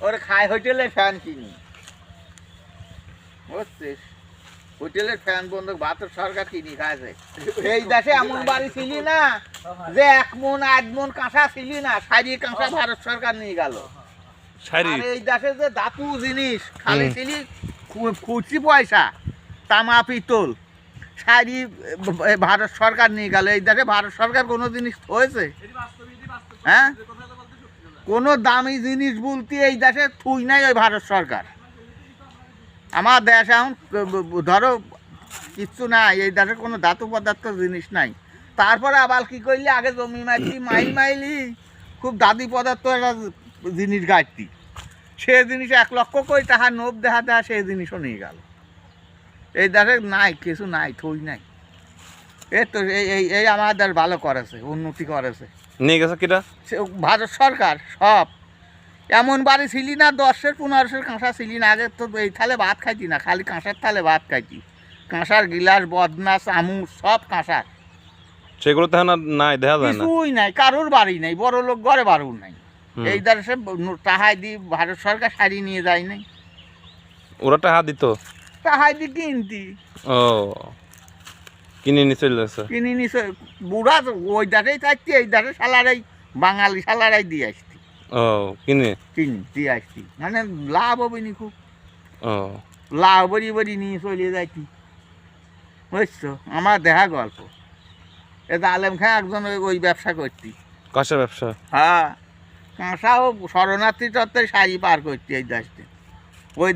ওর খায় হোটেলে ফ্যান কিনি, বুঝছিস? হোটেলের ফ্যান বন্ধ ভারত সরকার কিনি খাইছে। এই দেশে এমন বাড়ি ছিলি না যে 1 মণ 8 মণ কাঁসা ছিলি না, শাড়ি কাঁসা ভারত সরকার নিয়ে গেল। এই দেশে যে ধাতু জিনিস খালি ছিলি খুচি পয়সা, তামা পিতল, শাড়ি ভারত সরকার নিয়ে গেল। এই দেশে ভারত সরকার কোনো জিনিস হয়েছে? হ্যাঁ, কোনো দামি জিনিস বলতে এই দেশে থুই নাই ওই ভারত সরকার। আমার দেশ এখন ধরো কিচ্ছু নাই, এই দেশে কোনো ধাতু পদার্থ জিনিস নাই। তারপরে আবার কি করলি, আগে জমি মাইলি মাইলি খুব দাদি পদার্থ একটা জিনিস গাড়তি, সে জিনিস 1 লক্ষ কোটি টাকা নোব দেখা সেই জিনিসও নিয়ে গেল। এই দেশে নাই, কিছু নাই, থই নাই। এই তো এই আমাদের ভালো করেছে, উন্নতি করেছে। নিয়ে গেছে কিটা? ভারত সরকার সব। এমন বাড়ি ছিলি না 10-এর 15-এর কাঁসা ছিলি না। আগে তো এই থালে ভাত খাইতি না, খালি কাঁসার থালে ভাত খাইতি। কাঁসার গিলাস, বদনা, চামচ সব কাঁসার। সেগুলো তো নাই, দেখা যায় না, কিছুই নাই, কারোর বাড়ি নাই, বড় লোক ঘরে বাড়িও নাই। এই দেশে টাহাই দি ভারত সরকার শাড়ি নিয়ে যায় নাই, ওরা টাকা দিত, টাহাই দি কিনতি। ও কিনে নিয়ে চলে যাচ্ছে, কিনে নিছে বুড়া। ওই দেশেই থাকতি, এই দেশে সালারাই বাঙালি সালারাই দিয়ে আসতি। ও কিনে দিয়ে আসতি, মানে লাভ হবে নি খুব। ও লাভ বড়ি বড়ি নিয়ে চলে যাইতি, বুঝছো? আমার দেখা গল্প। এটা আলেম খাঁ একজন ওই ব্যবসা করতি, কাঁসা ব্যবসা। হ্যাঁ, কাঁসাও শরণার্থী তত্ত্বে শাড়ি পার করতি এই দেশে।